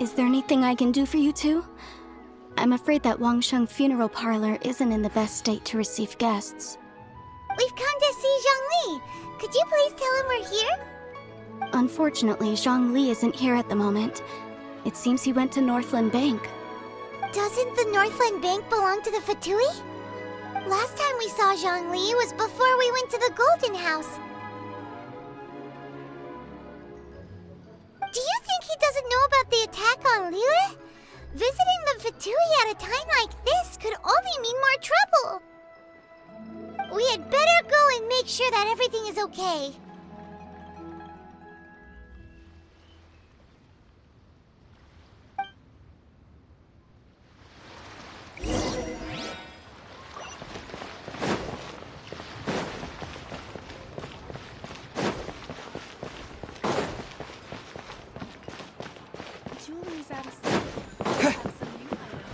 Is there anything I can do for you two? I'm afraid that Wangsheng Funeral Parlor isn't in the best state to receive guests. We've come to see Zhongli. Could you please tell him we're here? Unfortunately, Zhongli isn't here at the moment. It seems he went to Northland Bank. Doesn't the Northland Bank belong to the Fatui? Last time we saw Zhongli was before we went to the Golden House. Do you think he doesn't know about the attack on Liyue? Visiting the Fatui at a time like this could only mean more trouble. We had better go and make sure that everything is okay. Julie's out of step. Have some new items.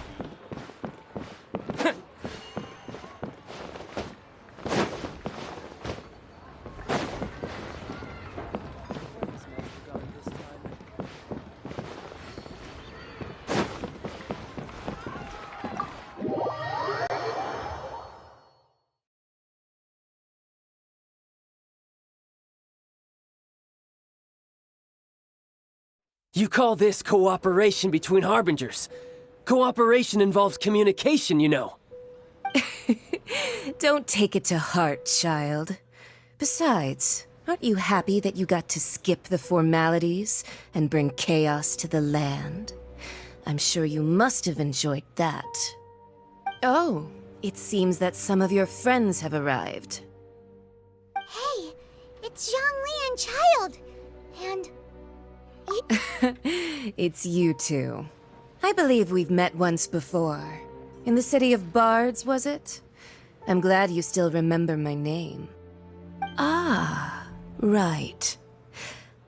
You call this cooperation between Harbingers? Cooperation involves communication, you know. Don't take it to heart, child. Besides, aren't you happy that you got to skip the formalities and bring chaos to the land? I'm sure you must have enjoyed that. Oh, it seems that some of your friends have arrived. Hey, it's Zhongli and Child. And... It's you two. I believe we've met once before. In the City of Bards, was it? I'm glad you still remember my name. Ah, right.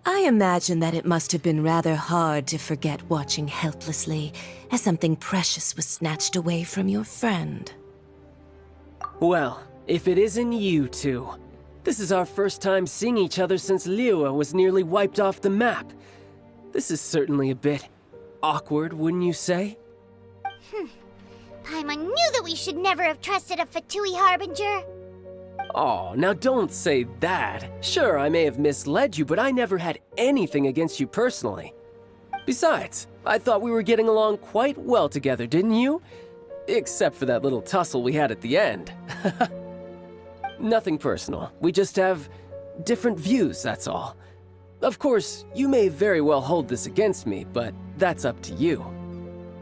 I imagine that it must have been rather hard to forget watching helplessly as something precious was snatched away from your friend. Well, if it isn't you two. This is our first time seeing each other since Liyue was nearly wiped off the map. This is certainly a bit awkward, wouldn't you say? Paimon knew that we should never have trusted a Fatui Harbinger. Oh, now don't say that. Sure, I may have misled you, but I never had anything against you personally. Besides, I thought we were getting along quite well together, didn't you? Except for that little tussle we had at the end. Nothing personal. We just have different views, that's all. Of course, you may very well hold this against me, but that's up to you.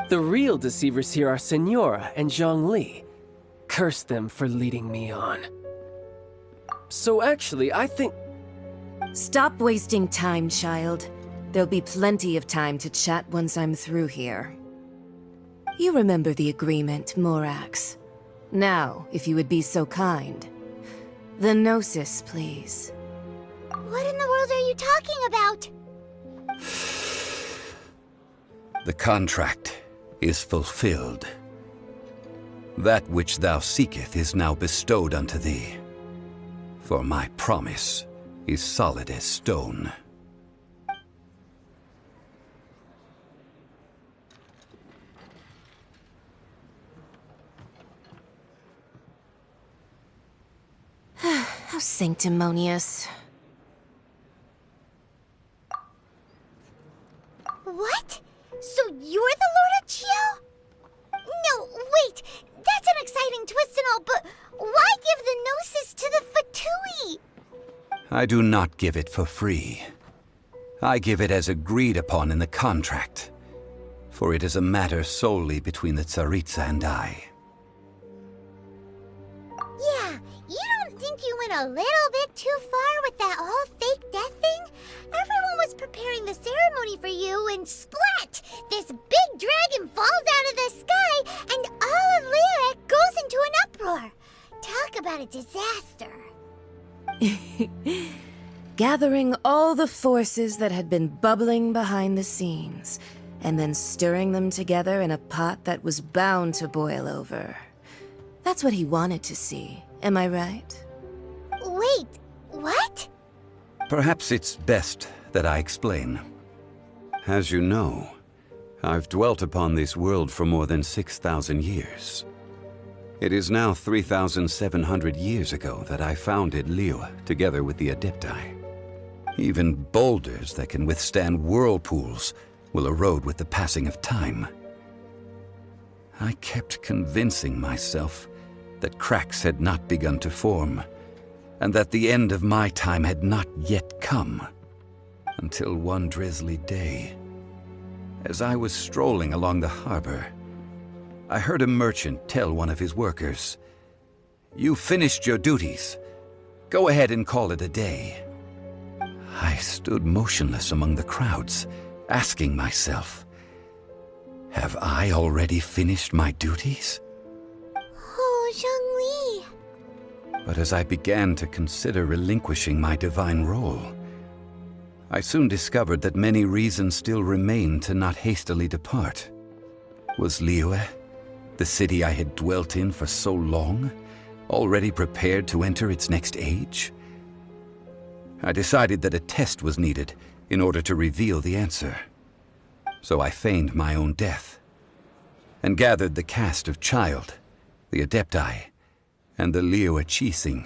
The real deceivers here are Senora and Zhongli. Curse them for leading me on. So actually, I think... Stop wasting time, child. There'll be plenty of time to chat once I'm through here. You remember the agreement, Morax. Now, if you would be so kind. The Gnosis, please. What in the world are you talking about? The contract is fulfilled. That which thou seeketh is now bestowed unto thee. For my promise is solid as stone. How sanctimonious. What? So you're the Lord of Chiao? No, wait! That's an exciting twist and all, but why give the Gnosis to the Fatui? I do not give it for free. I give it as agreed upon in the contract. For it is a matter solely between the Tsaritsa and I. Yeah, you don't think you went a little bit too far with that whole fake death thing? Everyone was preparing the ceremony for you, and splat! This big dragon falls out of the sky, and all of Liyue goes into an uproar. Talk about a disaster. Gathering all the forces that had been bubbling behind the scenes, and then stirring them together in a pot that was bound to boil over. That's what he wanted to see, am I right? Wait, what? Perhaps it's best that I explain. As you know, I've dwelt upon this world for more than 6,000 years. It is now 3,700 years ago that I founded Liyue together with the Adepti. Even boulders that can withstand whirlpools will erode with the passing of time. I kept convincing myself that cracks had not begun to form, and that the end of my time had not yet come. Until one drizzly day, as I was strolling along the harbor, I heard a merchant tell one of his workers, "You finished your duties. Go ahead and call it a day." I stood motionless among the crowds, asking myself, have I already finished my duties? Oh, Zhongli. But as I began to consider relinquishing my divine role, I soon discovered that many reasons still remained to not hastily depart. Was Liyue, the city I had dwelt in for so long, already prepared to enter its next age? I decided that a test was needed in order to reveal the answer. So I feigned my own death, and gathered the cast of Childe, the Adepti, and the Liyue Qixing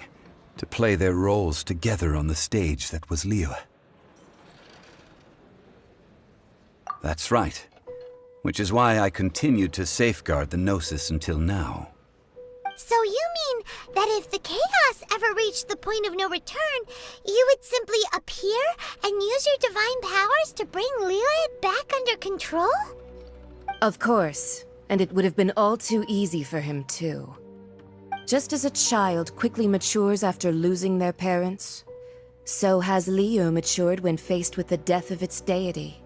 to play their roles together on the stage that was Liyue. That's right, which is why I continued to safeguard the Gnosis until now. So you mean that if the chaos ever reached the point of no return, you would simply appear and use your divine powers to bring Liyue back under control? Of course, and it would have been all too easy for him too. Just as a child quickly matures after losing their parents, so has Liyue matured when faced with the death of its deity.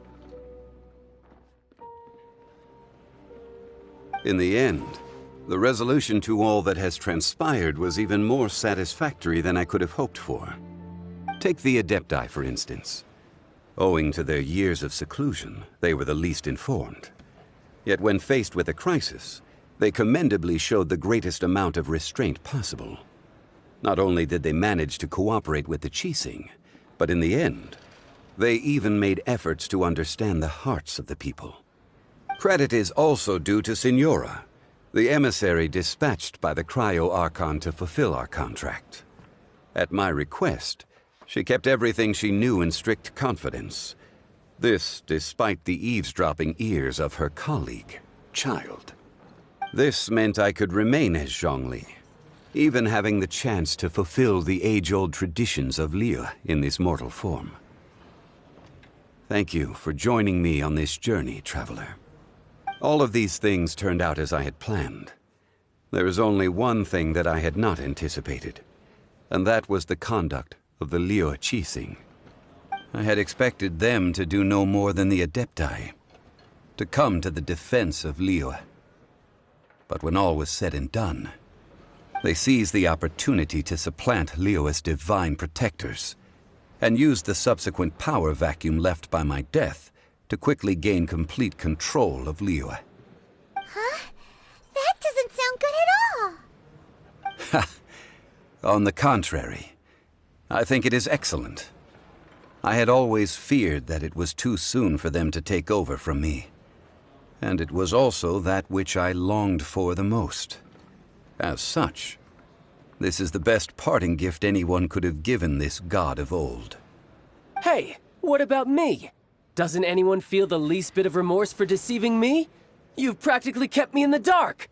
In the end, the resolution to all that has transpired was even more satisfactory than I could have hoped for. Take the Adepti, for instance. Owing to their years of seclusion, they were the least informed. Yet when faced with a crisis, they commendably showed the greatest amount of restraint possible. Not only did they manage to cooperate with the Qixing, but in the end, they even made efforts to understand the hearts of the people. Credit is also due to Signora, the emissary dispatched by the Cryo Archon to fulfill our contract. At my request, she kept everything she knew in strict confidence. This despite the eavesdropping ears of her colleague, Childe. This meant I could remain as Zhongli, even having the chance to fulfill the age-old traditions of Liyue in this mortal form. Thank you for joining me on this journey, traveler. All of these things turned out as I had planned. There is only one thing that I had not anticipated, and that was the conduct of the Liyue Qixing. I had expected them to do no more than the Adepti, to come to the defense of Liyue. But when all was said and done, they seized the opportunity to supplant Liyue as divine protectors, and used the subsequent power vacuum left by my death to quickly gain complete control of Liyue. Huh? That doesn't sound good at all. On the contrary, I think it is excellent. I had always feared that it was too soon for them to take over from me. And it was also that which I longed for the most. As such, this is the best parting gift anyone could have given this god of old. Hey, what about me? Doesn't anyone feel the least bit of remorse for deceiving me? You've practically kept me in the dark!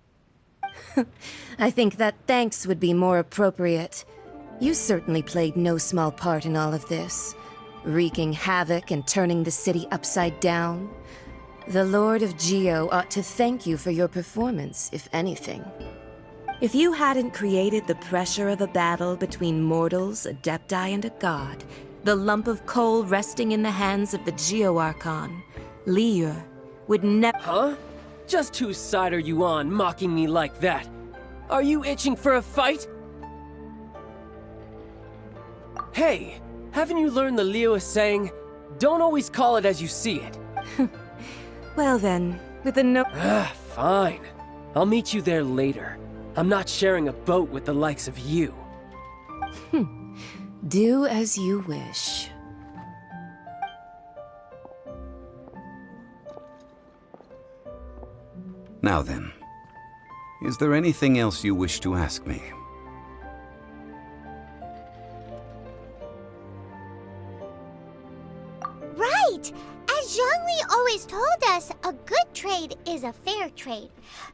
I think that thanks would be more appropriate. You certainly played no small part in all of this, wreaking havoc and turning the city upside down. The Lord of Geo ought to thank you for your performance, if anything. If you hadn't created the pressure of a battle between mortals, Adepti, and a god, the lump of coal resting in the hands of the Geo Archon, Liyue, would never— Huh? Just whose side are you on, mocking me like that? Are you itching for a fight? Hey, haven't you learned the Liyue saying, don't always call it as you see it? Well then, with a no— Fine. I'll meet you there later. I'm not sharing a boat with the likes of you. Do as you wish. Now then, is there anything else you wish to ask me? Right! As Zhongli always told us, a good trade is a fair trade.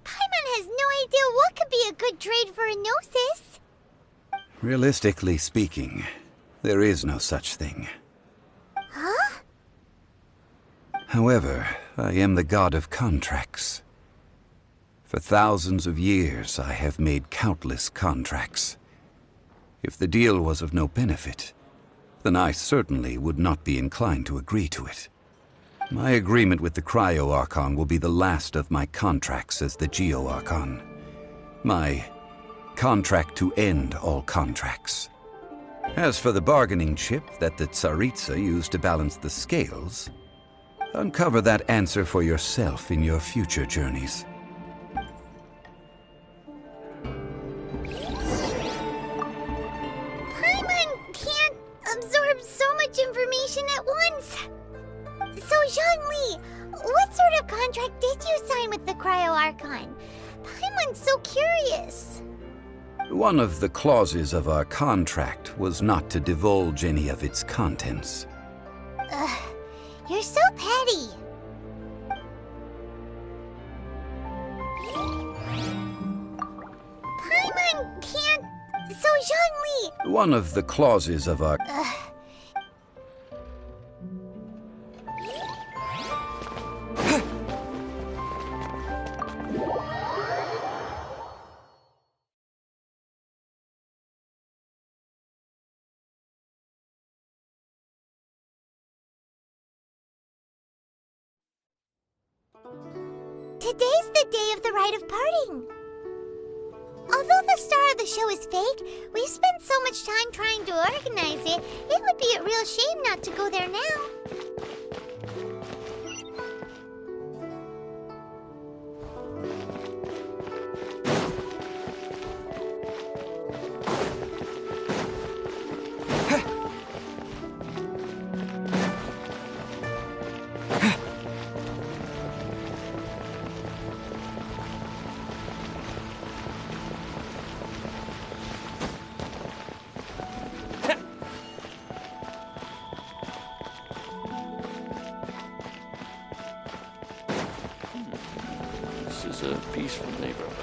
Paimon has no idea what could be a good trade for Enosis. Realistically speaking, there is no such thing. Huh? However, I am the god of contracts. For thousands of years, I have made countless contracts. If the deal was of no benefit, then I certainly would not be inclined to agree to it. My agreement with the Cryo Archon will be the last of my contracts as the Geo Archon. My contract to end all contracts. As for the bargaining chip that the Tsaritsa used to balance the scales, uncover that answer for yourself in your future journeys. Paimon can't absorb so much information at once. So, Zhongli, what sort of contract did you sign with the Cryo Archon? Paimon's so curious. One of the clauses of our contract was not to divulge any of its contents. You're so petty. Paimon can't... So, Zhongli... One of the clauses of our... Today's the day of the rite of parting. Although the star of the show is fake, we spent so much time trying to organize it, it would be a real shame not to go there now. This is a peaceful neighborhood.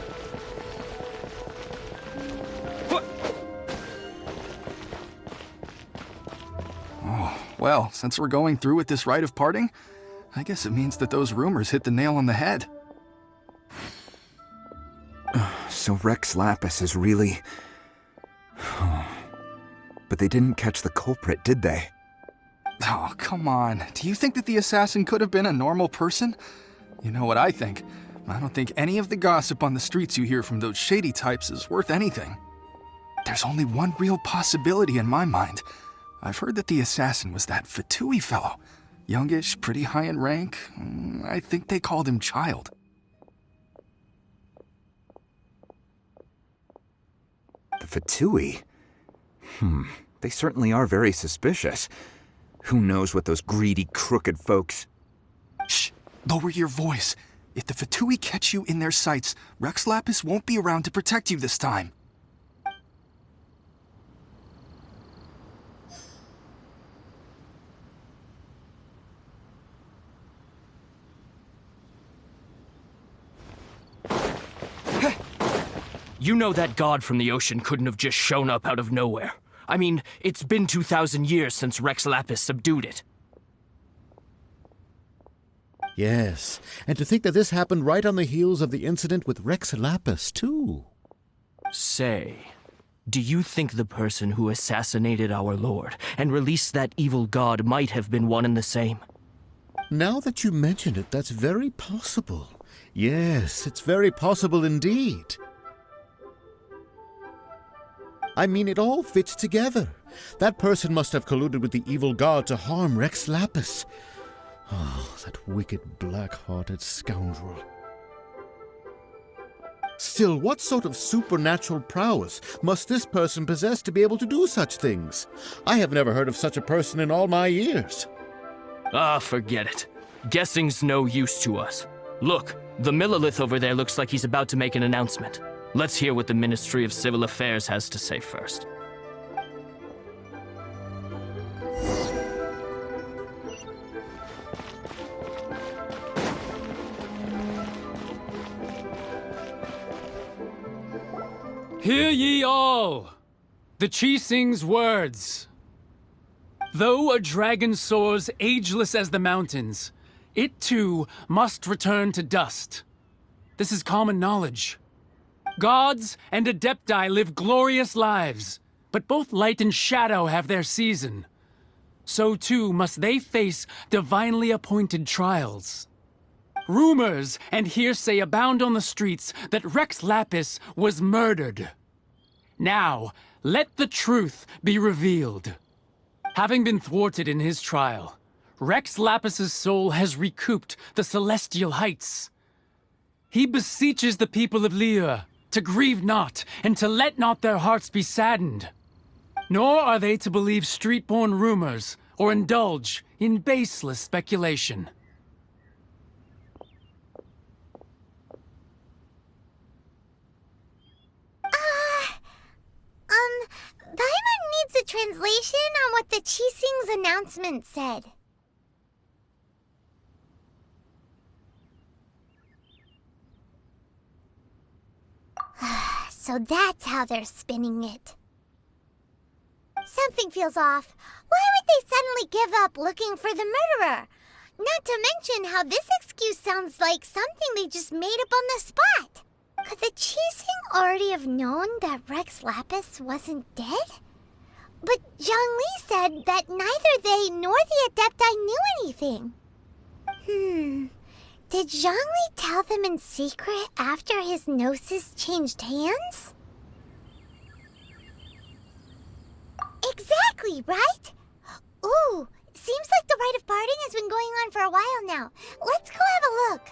Oh, well, since we're going through with this rite of parting, I guess it means that those rumors hit the nail on the head. So Rex Lapis is really... But they didn't catch the culprit, did they? Oh, come on. Do you think that the assassin could have been a normal person? You know what I think. I don't think any of the gossip on the streets you hear from those shady types is worth anything. There's only one real possibility in my mind. I've heard that the assassin was that Fatui fellow. Youngish, pretty high in rank. I think they called him Child. The Fatui? They certainly are very suspicious. Who knows what those greedy, crooked folks... Shh! Lower your voice. If the Fatui catch you in their sights, Rex Lapis won't be around to protect you this time. You know that god from the ocean couldn't have just shown up out of nowhere. I mean, it's been 2,000 years since Rex Lapis subdued it. Yes, and to think that this happened right on the heels of the incident with Rex Lapis, too. Say, do you think the person who assassinated our lord and released that evil god might have been one and the same? Now that you mention it, that's very possible. Yes, it's very possible indeed. I mean, it all fits together. That person must have colluded with the evil god to harm Rex Lapis. Oh, that wicked, black-hearted scoundrel. Still, what sort of supernatural prowess must this person possess to be able to do such things? I have never heard of such a person in all my years. Ah, forget it. Guessing's no use to us. Look, the Millelith over there looks like he's about to make an announcement. Let's hear what the Ministry of Civil Affairs has to say first. Hear ye all! The Qixing's words. Though a dragon soars ageless as the mountains, it too must return to dust. This is common knowledge. Gods and Adepti live glorious lives, but both light and shadow have their season. So too must they face divinely appointed trials. Rumors and hearsay abound on the streets that Rex Lapis was murdered. Now, let the truth be revealed. Having been thwarted in his trial, Rex Lapis's soul has recouped the celestial heights. He beseeches the people of Liyue to grieve not and to let not their hearts be saddened. Nor are they to believe street-born rumors or indulge in baseless speculation. Paimon needs a translation on what the Qixing's announcement said. So that's how they're spinning it. Something feels off. Why would they suddenly give up looking for the murderer? Not to mention how this excuse sounds like something they just made up on the spot. Could the Qixing already have known that Rex Lapis wasn't dead? But Zhongli said that neither they nor the Adepti knew anything. Did Zhongli tell them in secret after his gnosis changed hands? Exactly, right? Ooh, seems like the rite of parting has been going on for a while now. Let's go have a look.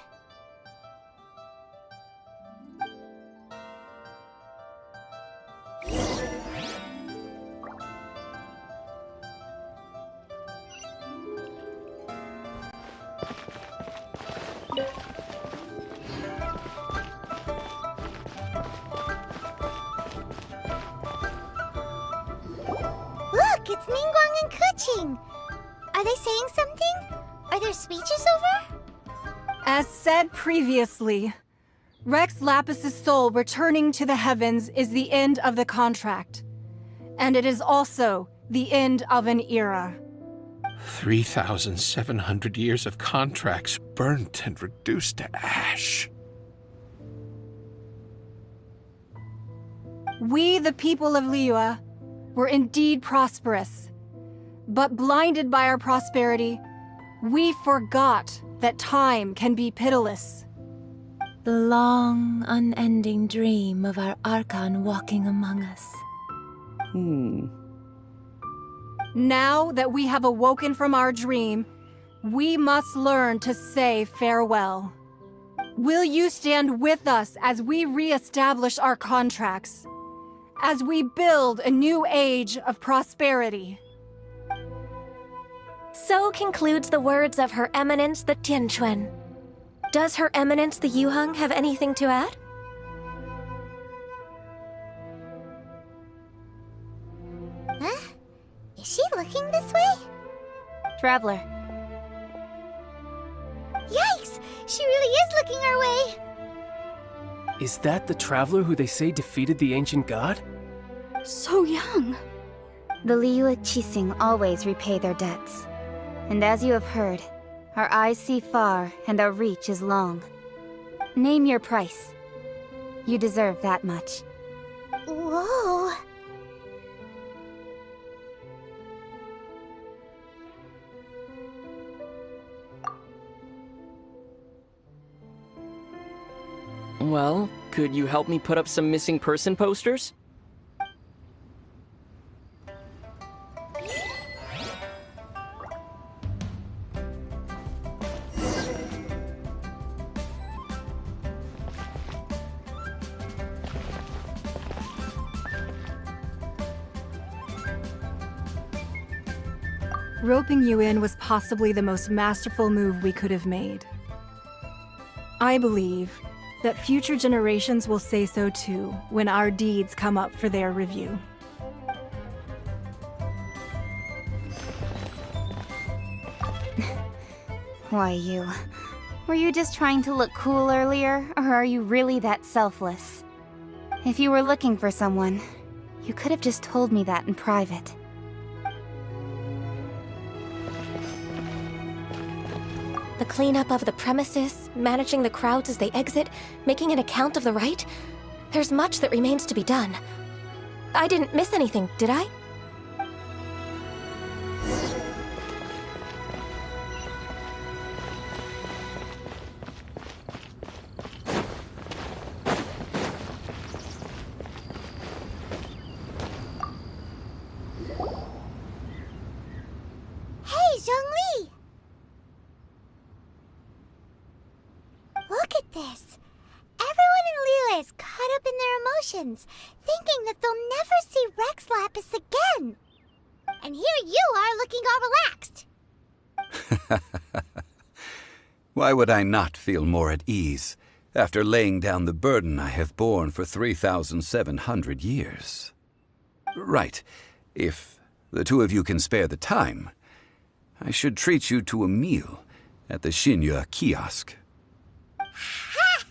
Look, it's Ningguang and Keqing. Are they saying something? Are their speeches over? As said previously, Rex Lapis's soul returning to the heavens is the end of the contract. And it is also the end of an era. 3,700 years of contracts burnt and reduced to ash. We, the people of Liyue, were indeed prosperous. But blinded by our prosperity, we forgot that time can be pitiless. The long, unending dream of our Archon walking among us. Now that we have awoken from our dream, we must learn to say farewell. Will you stand with us as we re-establish our contracts? As we build a new age of prosperity? So concludes the words of Her Eminence the Tianquan. Does Her Eminence the Yuheng have anything to add? Huh? Is she looking this way? Traveler. Yikes! She really is looking our way! Is that the traveler who they say defeated the ancient god? So young. The Liyue Qixing always repay their debts. And as you have heard, our eyes see far and our reach is long. Name your price. You deserve that much. Whoa! Well, could you help me put up some missing person posters? Roping you in was possibly the most masterful move we could have made. I believe that future generations will say so too when our deeds come up for their review. Why, you... Were you just trying to look cool earlier, or are you really that selfless? If you were looking for someone, you could have just told me that in private. The cleanup of the premises, managing the crowds as they exit, making an account of the rite? There's much that remains to be done. I didn't miss anything, did I? Hey, Zhongli! Look at this. Everyone in Liyue is caught up in their emotions, thinking that they'll never see Rex Lapis again. And here you are looking all relaxed. Why would I not feel more at ease after laying down the burden I have borne for 3,700 years? Right. If the two of you can spare the time, I should treat you to a meal at the Xinye kiosk. Ha!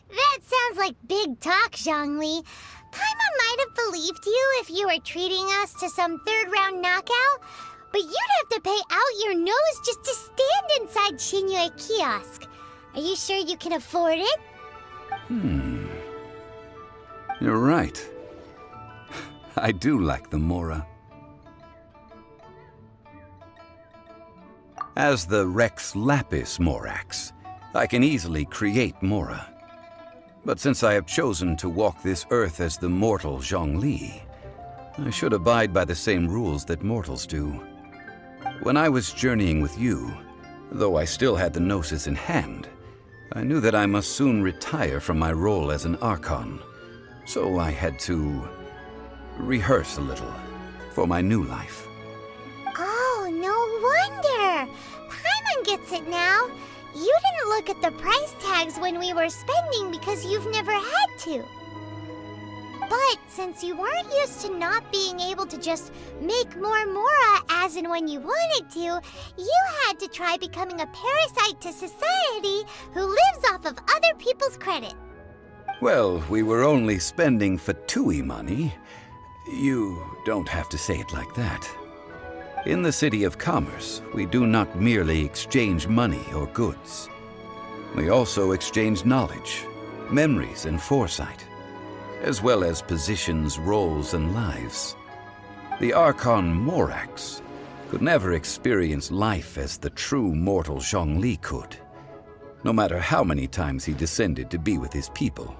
That sounds like big talk, Zhongli. Paimon might have believed you if you were treating us to some third-round knockout, but you'd have to pay out your nose just to stand inside Xinye kiosk. Are you sure you can afford it? You're right. I do like the Mora. As the Rex Lapis Morax, I can easily create Mora. But since I have chosen to walk this earth as the mortal Zhongli, I should abide by the same rules that mortals do. When I was journeying with you, though I still had the Gnosis in hand, I knew that I must soon retire from my role as an Archon, so I had to rehearse a little for my new life. Oh, no wonder! Paimon gets it now. You didn't look at the price tags when we were spending because you've never had to. But since you weren't used to not being able to just make more Mora as and when you wanted to, you had to try becoming a parasite to society who lives off of other people's credit. Well, we were only spending Fatui money. You don't have to say it like that. In the City of Commerce, we do not merely exchange money or goods. We also exchange knowledge, memories, and foresight, as well as positions, roles, and lives. The Archon Morax could never experience life as the true mortal Zhongli could, no matter how many times he descended to be with his people.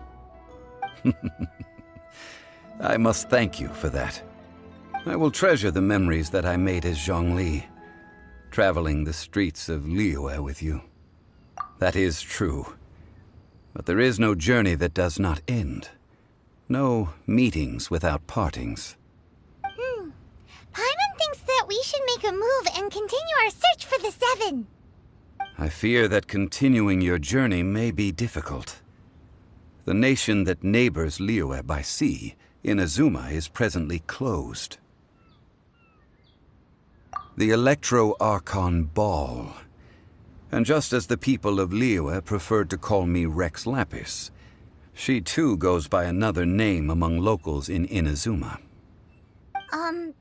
I must thank you for that. I will treasure the memories that I made as Zhongli, traveling the streets of Liyue with you. That is true. But there is no journey that does not end. No meetings without partings. Paimon thinks that we should make a move and continue our search for the Seven. I fear that continuing your journey may be difficult. The nation that neighbors Liyue by sea, Inazuma, is presently closed. The Electro-Archon Ball. And just as the people of Liyue preferred to call me Rex Lapis, she too goes by another name among locals in Inazuma. Paimon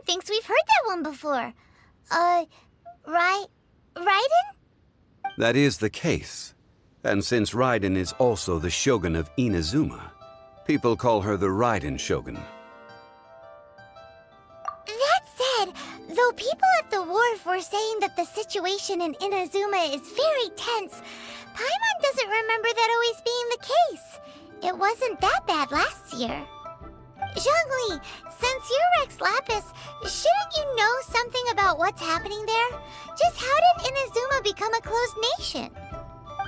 thinks we've heard that one before. Raiden? That is the case. And since Raiden is also the Shogun of Inazuma, people call her the Raiden Shogun. That said, though people at the wharf were saying that the situation in Inazuma is very tense, Paimon doesn't remember that always being the case. It wasn't that bad last year. Zhongli, since you're Rex Lapis, shouldn't you know something about what's happening there? Just how did Inazuma become a closed nation?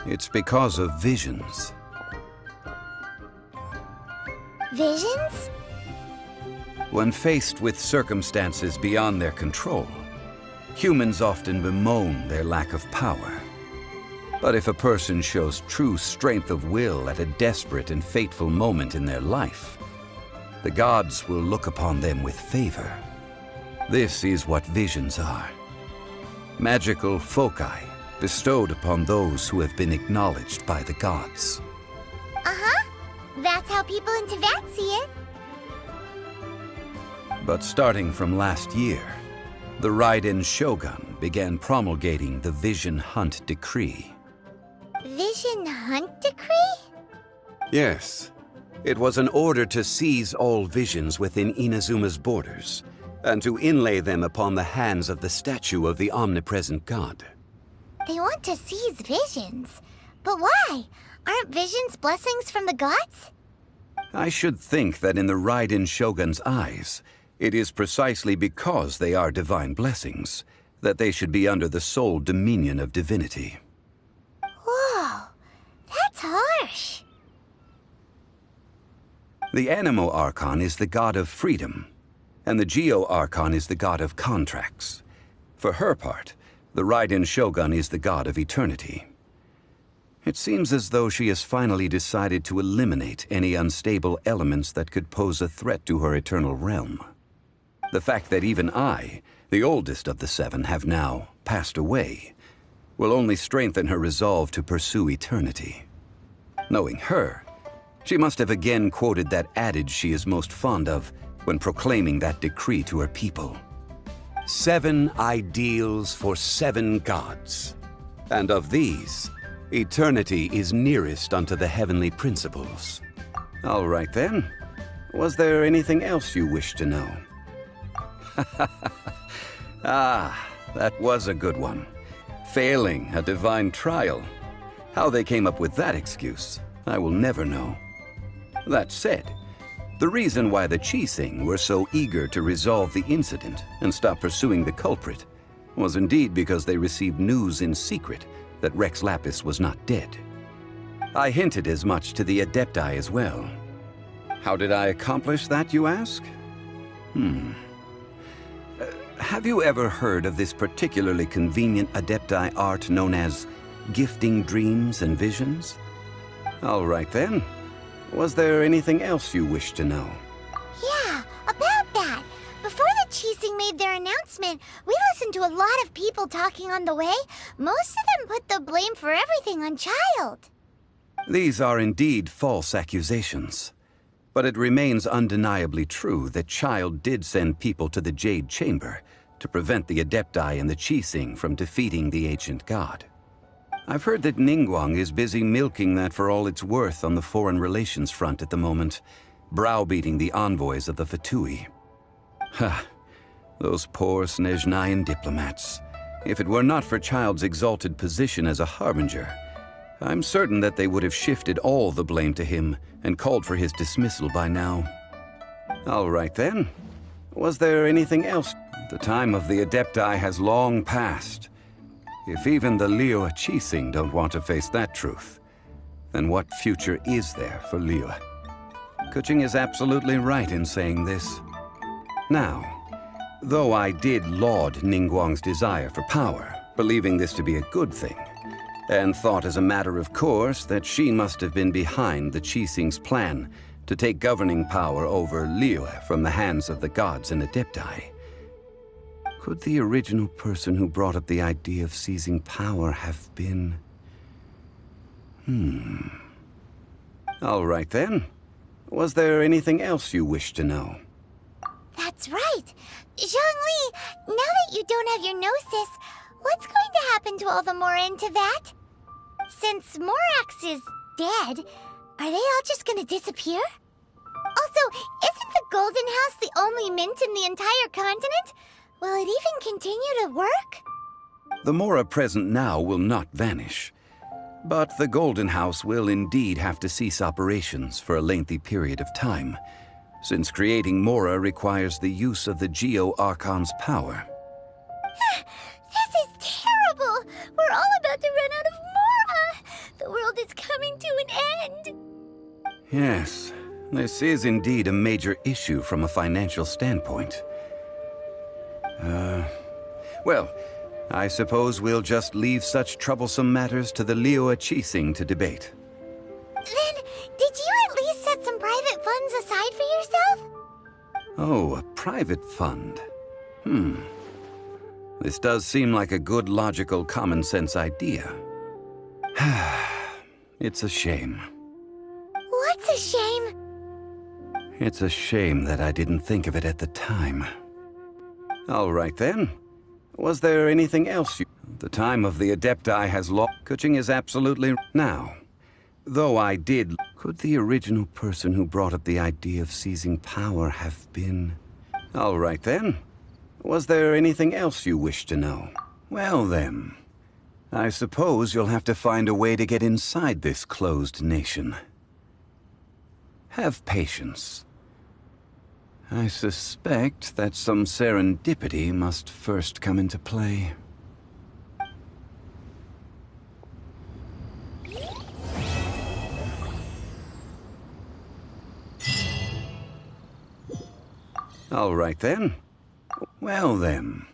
It's because of visions. Visions? When faced with circumstances beyond their control, humans often bemoan their lack of power. But if a person shows true strength of will at a desperate and fateful moment in their life, the gods will look upon them with favor. This is what visions are. Magical foci bestowed upon those who have been acknowledged by the gods. Uh-huh. That's how people in Teyvat see it. But starting from last year, the Raiden Shogun began promulgating the Vision Hunt Decree. Vision Hunt Decree? Yes. It was an order to seize all visions within Inazuma's borders, and to inlay them upon the hands of the statue of the omnipresent god. They want to seize visions. But why? Aren't visions blessings from the gods? I should think that in the Raiden Shogun's eyes, it is precisely because they are divine blessings that they should be under the sole dominion of divinity. Whoa, that's harsh. The Anemo Archon is the god of freedom, and the Geo Archon is the god of contracts. For her part, the Raiden Shogun is the god of eternity. It seems as though she has finally decided to eliminate any unstable elements that could pose a threat to her eternal realm. The fact that even I, the oldest of the seven, have now passed away, will only strengthen her resolve to pursue eternity. Knowing her, she must have again quoted that adage she is most fond of when proclaiming that decree to her people. 7 ideals for 7 gods, and of these, eternity is nearest unto the heavenly principles. All right then. Was there anything else you wish to know? Ah, that was a good one. Failing a divine trial. How they came up with that excuse, I will never know. That said, the reason why the Qixing were so eager to resolve the incident and stop pursuing the culprit was indeed because they received news in secret that Rex Lapis was not dead. I hinted as much to the Adepti as well. How did I accomplish that, you ask? Have you ever heard of this particularly convenient Adepti art known as gifting dreams and visions? All right then. Was there anything else you wish to know? Yeah, about that. Before the Qixing made their announcement, we listened to a lot of people talking on the way. Most of them put the blame for everything on Childe. These are indeed false accusations. But it remains undeniably true that Childe did send people to the Jade Chamber to prevent the Adepti and the Qixing from defeating the ancient god. I've heard that Ningguang is busy milking that for all it's worth on the foreign relations front at the moment, browbeating the envoys of the Fatui. Ha! Those poor Snezhnayan diplomats. If it were not for Childe's exalted position as a harbinger, I'm certain that they would have shifted all the blame to him and called for his dismissal by now. All right then. Was there anything else? The time of the Adepti has long passed. If even the Liyue Qixing don't want to face that truth, then what future is there for Liyue? Keqing is absolutely right in saying this. Now, though I did laud Ningguang's desire for power, believing this to be a good thing, and thought as a matter of course that she must have been behind the Qixing's plan to take governing power over Liyue from the hands of the gods and Adepti, could the original person who brought up the idea of seizing power have been... All right then. Was there anything else you wish to know? That's right. Zhongli, now that you don't have your gnosis, what's going to happen to all the Mora in Teyvat? Since Morax is dead, are they all just gonna disappear? Also, isn't the Golden House the only mint in the entire continent? Will it even continue to work? The Mora present now will not vanish. But the Golden House will indeed have to cease operations for a lengthy period of time, since creating Mora requires the use of the Geo Archon's power. This is terrible! We're all about to run out of Mora! The world is coming to an end! Yes, this is indeed a major issue from a financial standpoint. Well, I suppose we'll just leave such troublesome matters to the Liyue Qixing to debate. Then, did you at least set some private funds aside for yourself? Oh, a private fund. This does seem like a good, logical, common-sense idea. It's a shame. What's a shame? It's a shame that I didn't think of it at the time. All right, then. Was there anything else you... The time of the Adepti has lost. Kuching is absolutely... Now, though I did... Could the original person who brought up the idea of seizing power have been... All right, then. Was there anything else you wish to know? Well, then. I suppose you'll have to find a way to get inside this closed nation. Have patience. I suspect that some serendipity must first come into play. All right, then. Well, then.